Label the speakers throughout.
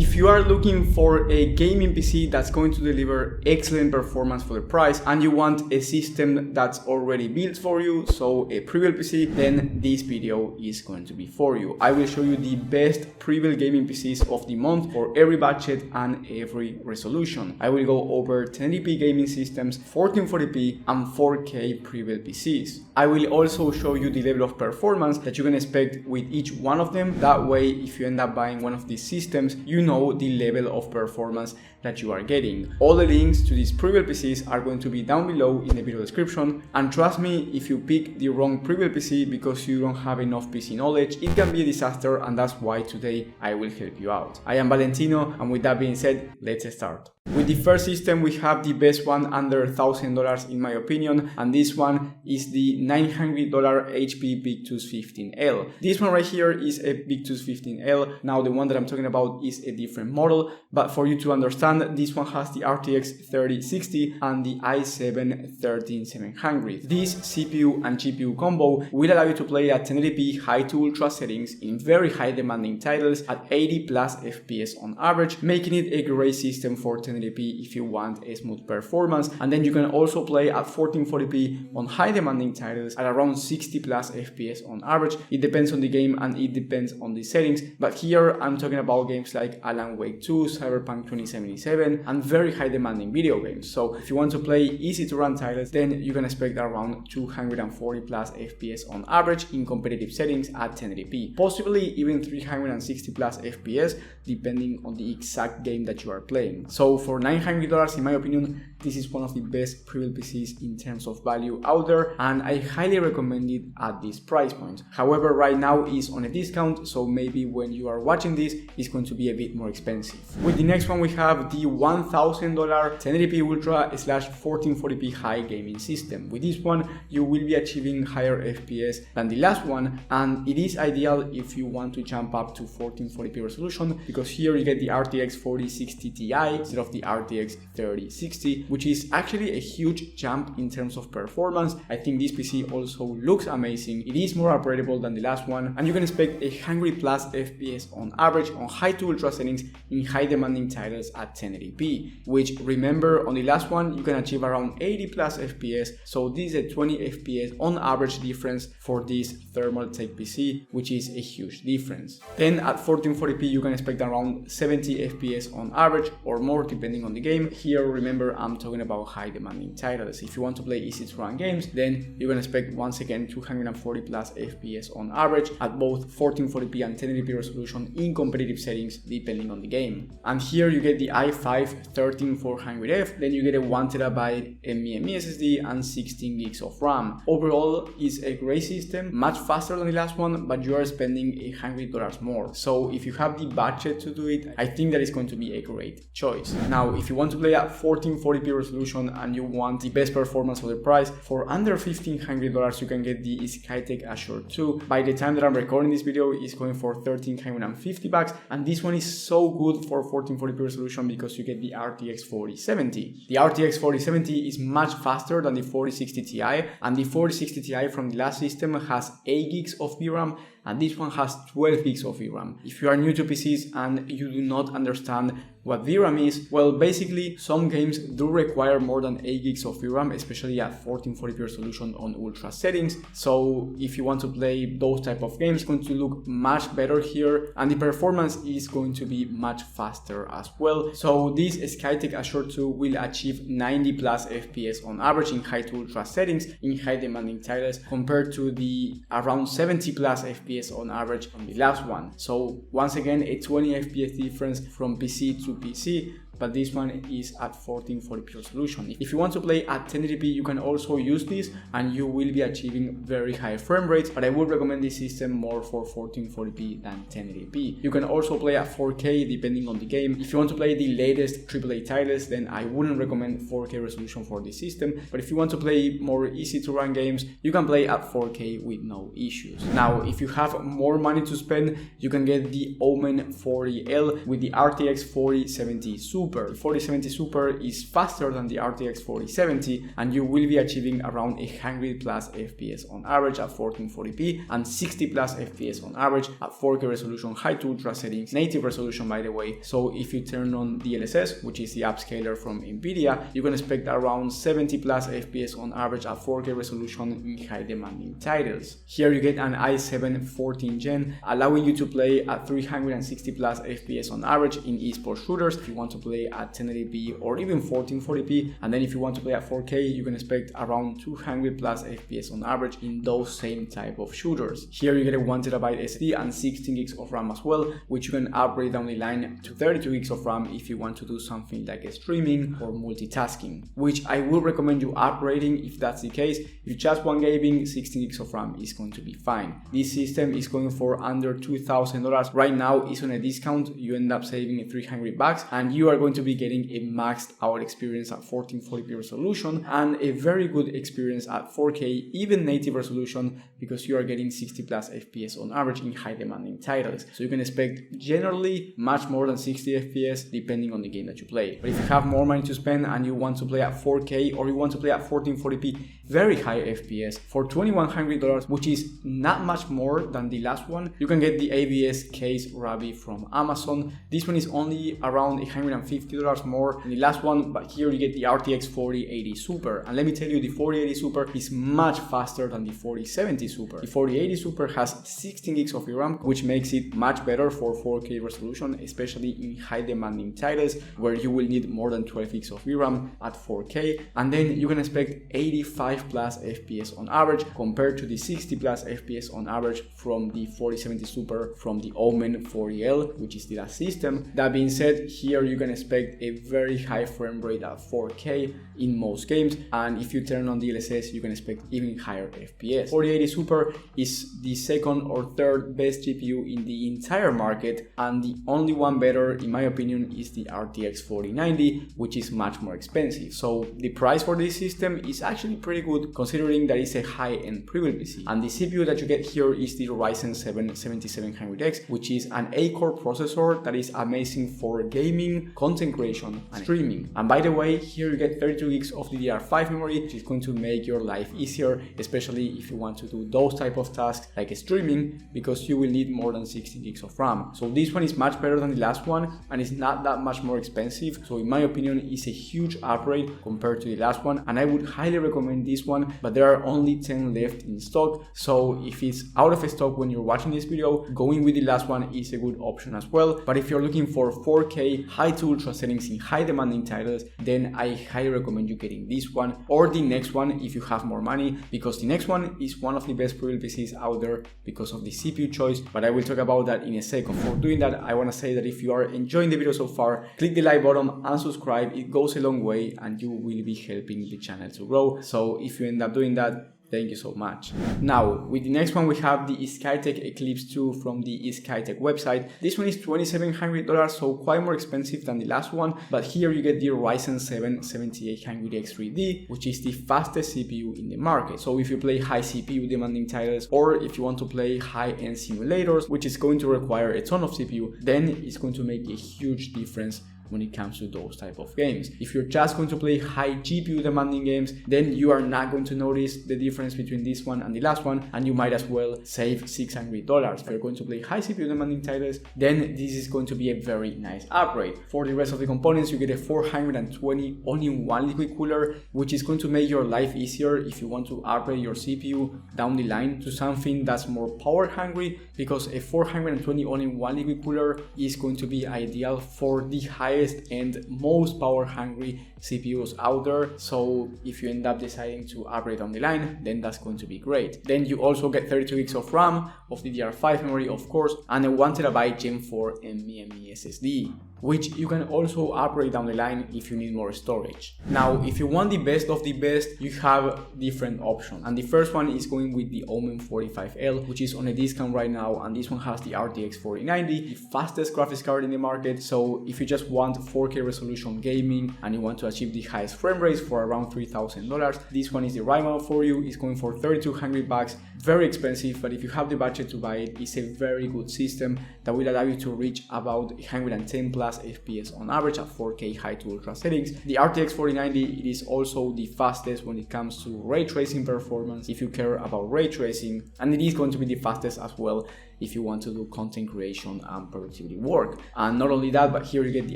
Speaker 1: If you are looking for a gaming PC that's going to deliver excellent performance for the price and you want a system that's already built for you, so a pre-built PC, then this video is going to be for you. I will show you the best pre-built gaming PCs of the month for every budget and every resolution. I will go over 1080p gaming systems, 1440p and 4K pre-built PCs. I will also show you the level of performance that you can expect with each one of them. That way, if you end up buying one of these systems, you know the level of performance that you are getting. All the links to these pre-built PCs are going to be down below in the video description, and trust me, if you pick the wrong pre-built PC because you don't have enough PC knowledge, it can be a disaster, and that's why today I will help you out. I am Valentino, and with that being said, let's start. With the first system, we have the best one under $1,000 in my opinion, and this one is the $900 HP Victus 15L. This one right here is a Victus 15L. Now the one that I'm talking about is a different model, but for you to understand, this one has the RTX 3060 and the i7 13700. This CPU and GPU combo will allow you to play at 1080p high to ultra settings in very high demanding titles at 80 plus FPS on average, making it a great system for 1080p if you want a smooth performance. And then you can also play at 1440p on high demanding titles at around 60 plus FPS on average. It depends on the game and it depends on the settings, but here I'm talking about games like Alan Wake 2, Cyberpunk 2077 and very high demanding video games. So if you want to play easy to run titles, then you can expect around 240 plus FPS on average in competitive settings at 1080p, possibly even 360 plus FPS depending on the exact game that you are playing. So for $900, in my opinion, this is one of the best pre-built PCs in terms of value out there, and I highly recommend it at this price point. However, right now is on a discount, so maybe when you are watching this, it's going to be a bit more expensive. With the next one, we have the $1,000 1080p Ultra / 1440p high gaming system. With this one, you will be achieving higher FPS than the last one, and it is ideal if you want to jump up to 1440p resolution, because here you get the RTX 4060 Ti instead of the RTX 3060, which is actually a huge jump in terms of performance. I think this PC also looks amazing. It is more upgradable than the last one, and you can expect 100 plus FPS on average on high to ultra settings in high demanding titles at 1080p, which remember on the last one you can achieve around 80 plus FPS, so this is a 20 FPS on average difference for this thermal tech PC, which is a huge difference. Then at 1440p you can expect around 70 FPS on average or more depending on the game. Here remember I'm talking about high demanding titles. If you want to play easy to run games, then you can expect once again 240 plus FPS on average at both 1440p and 1080p resolution in competitive settings depending on the game. And here you get the i5 13400F, then you get a 1TB NVMe SSD and 16 gigs of RAM. Overall is a great system, much faster than the last one, but you are spending $100 more. So if you have the budget to do it, I think that is going to be a great choice. Now if you want to play at 1440p resolution and you want the best performance for the price, for under $1,500 you can get the Skytech Azure 2. By the time that I'm recording this video, it's going for $1,350, and this one is so good for 1440p resolution because you get the RTX 4070. The RTX 4070 is much faster than the 4060 Ti, and the 4060 Ti from the last system has 8 gigs of VRAM, and this one has 12 gigs of VRAM. If you are new to PCs and you do not understand what VRAM is, well, basically some games do require more than 8 gigs of VRAM, especially at 1440p resolution on ultra settings. So if you want to play those type of games, it's going to look much better here, and the performance is going to be much faster as well. So this Skytech Azure 2 will achieve 90 plus FPS on average in high to ultra settings in high demanding titles, compared to the around 70 plus FPS on average on the last one. So once again, a 20 FPS difference from PC to PC, but this one is at 1440p resolution. If you want to play at 1080p, you can also use this and you will be achieving very high frame rates, but I would recommend this system more for 1440p than 1080p. You can also play at 4K depending on the game. If you want to play the latest AAA titles, then I wouldn't recommend 4K resolution for this system, but if you want to play more easy to run games, you can play at 4K with no issues. Now, if you have more money to spend, you can get the Omen 40L with the RTX 4070 Super Super. The 4070 Super is faster than the RTX 4070, and you will be achieving around 100 plus FPS on average at 1440p and 60 plus FPS on average at 4K resolution, high to ultra settings, native resolution by the way. So if you turn on DLSS, which is the upscaler from Nvidia, you can expect around 70 plus FPS on average at 4K resolution in high demanding titles. Here you get an i7 14th gen, allowing you to play at 360 plus FPS on average in esports shooters if you want to play at 1080p or even 1440p, and then if you want to play at 4K, you can expect around 200 plus FPS on average in those same type of shooters. Here you get a 1TB SSD and 16 gigs of RAM as well, which you can upgrade down the line to 32 gigs of RAM if you want to do something like streaming or multitasking, which I would recommend you upgrading if that's the case. If you just want gaming, 16 gigs of RAM is going to be fine. This system is going for under $2,000. Right now it's on a discount, you end up saving $300 and you are going to be getting a maxed out experience at 1440p resolution and a very good experience at 4K, even native resolution, because you are getting 60 plus FPS on average in high demanding titles. So you can expect generally much more than 60 FPS depending on the game that you play. But if you have more money to spend and you want to play at 4K or you want to play at 1440p, very high FPS for $2,100, which is not much more than the last one, you can get the ABS case Ravi from Amazon. This one is only around $150 more than the last one, but here you get the RTX 4080 Super. And let me tell you, the 4080 Super is much faster than the 4070 Super. The 4080 Super has 16 gigs of RAM, which makes it much better for 4K resolution, especially in high demanding titles where you will need more than 12 gigs of VRAM at 4K. And then you can expect 85 plus FPS on average compared to the 60 plus FPS on average from the 4070 Super from the Omen 40L, which is the last system. That being said, here you can expect a very high frame rate at 4K in most games, and if you turn on DLSS, you can expect even higher FPS. 4080 Super is the second or third best GPU in the entire market, and the only one better, in my opinion, is the RTX 4090, which is much more expensive. So the price for this system is actually pretty good considering that it's a high-end pre-built PC. And the CPU that you get here is the Ryzen 7 7700X, which is an 8-core processor that is amazing for gaming, content creation, and streaming. And by the way, here you get 32 gigs of DDR5 memory, which is going to make your life easier, especially if you want to do those type of tasks like streaming, because you will need more than 16 gigs of RAM. So this one is much better than the last one, and it's not that much more expensive. So in my opinion, it's a huge upgrade compared to the last one, and I would highly recommend this one, but there are only 10 left in stock. So if it's out of stock when you're watching this video, going with the last one is a good option as well. But if you're looking for 4K, high to ultra settings in high demanding titles, then I highly recommend you getting this one or the next one if you have more money, because the next one is one of the best pre-built PCs out there because of the CPU choice, but I will talk about that in a second. For doing that, I want to say that if you are enjoying the video so far, click the like button and subscribe. It goes a long way and you will be helping the channel to grow. So if you end up doing that, thank you so much. Now, with the next one, we have the Skytech Eclipse 2 from the Skytech website. This one is $2,700, so quite more expensive than the last one, but here you get the Ryzen 7 7800X3D, which is the fastest CPU in the market. So if you play high CPU demanding titles, or if you want to play high-end simulators, which is going to require a ton of CPU, then it's going to make a huge difference when it comes to those type of games. If you're just going to play high GPU demanding games, then you are not going to notice the difference between this one and the last one, and you might as well save $600. If you're going to play high CPU demanding titles, then this is going to be a very nice upgrade. For the rest of the components, you get a 420 all-in-one liquid cooler, which is going to make your life easier if you want to upgrade your CPU down the line to something that's more power hungry, because a 420 all-in-one liquid cooler is going to be ideal for the highest and most power hungry CPUs out there. So if you end up deciding to upgrade down the line, then that's going to be great. Then you also get 32 gigs of RAM, of DDR5 memory of course, and a 1TB Gen 4 NVMe SSD, which you can also upgrade down the line if you need more storage. Now, if you want the best of the best, you have different options. And the first one is going with the Omen 45L, which is on a discount right now. And this one has the RTX 4090, the fastest graphics card in the market. So if you just want want 4K resolution gaming and you want to achieve the highest frame rates for around $3,000, this one is the right one for you. It's going for $3,200, very expensive, but if you have the budget to buy it, it's a very good system that will allow you to reach about 110 plus FPS on average at 4K high to ultra settings. The RTX 4090, it is also the fastest when it comes to ray tracing performance if you care about ray tracing, and it is going to be the fastest as well if you want to do content creation and productivity work. And not only that, but here you get the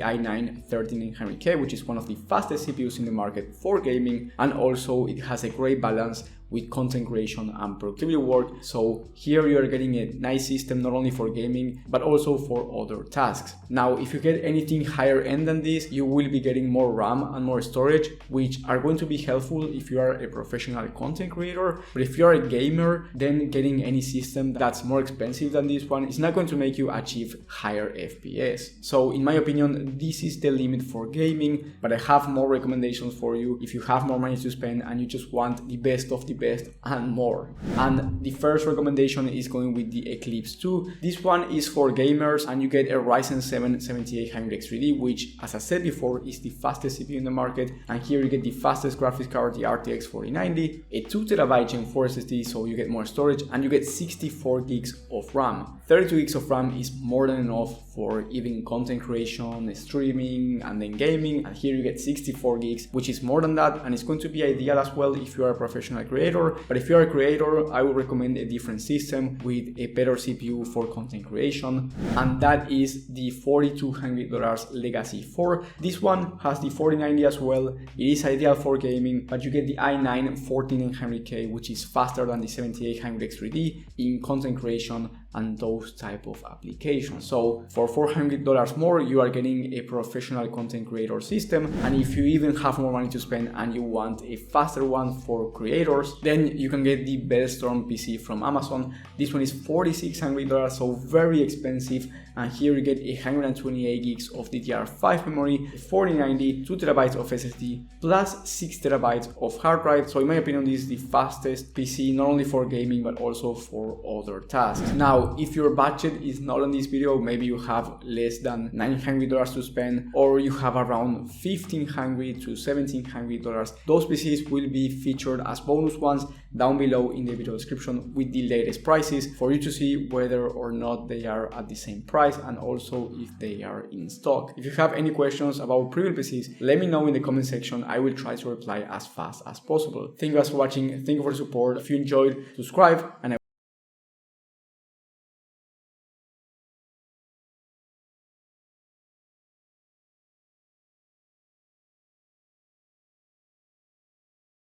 Speaker 1: i9-13900K, which is one of the fastest CPUs in the market for gaming, and also it has a great balance with content creation and productivity work. So here you are getting a nice system not only for gaming but also for other tasks. Now if you get anything higher end than this, you will be getting more RAM and more storage, which are going to be helpful if you are a professional content creator. But if you are a gamer, then getting any system that's more expensive than this one is not going to make you achieve higher FPS. So in my opinion, this is the limit for gaming, but I have more recommendations for you if you have more money to spend and you just want the best of the best and more. And the first recommendation is going with the Eclipse 2. This one is for gamers and you get a Ryzen 7 7800X3D, which, as I said before, is the fastest CPU in the market. And here you get the fastest graphics card, the RTX 4090, a 2TB Gen 4 SSD, so you get more storage, and you get 64 gigs of RAM. 32 gigs of RAM is more than enough for even content creation, streaming, and then gaming. And here you get 64 gigs, which is more than that, and it's going to be ideal as well if you are a professional creator. But if you are a creator, I would recommend a different system with a better CPU for content creation, and that is the $4,200 Legacy 4. This one has the 4090 as well. It is ideal for gaming, but you get the i9-14900K, which is faster than the 7800X3D in content creation and those type of applications. So for $400 more, you are getting a professional content creator system. And if you even have more money to spend and you want a faster one for creators, then you can get the Bellstorm PC from Amazon. This one is $4,600, so very expensive. And here you get 128 gigs of DDR5 memory, 4090, 2TB of SSD, plus 6TB of hard drive. So in my opinion, this is the fastest PC, not only for gaming, but also for other tasks. Now, if your budget is not on this video, maybe you have less than $900 to spend, or you have around $1,500 to $1,700, those PCs will be featured as bonus ones down below in the video description with the latest prices for you to see whether or not they are at the same price, and also if they are in stock. If you have any questions about prebuilt PCs, let me know in the comment section. I will try to reply as fast as possible. Thank you guys for watching. Thank you for the support. If you enjoyed, subscribe, and I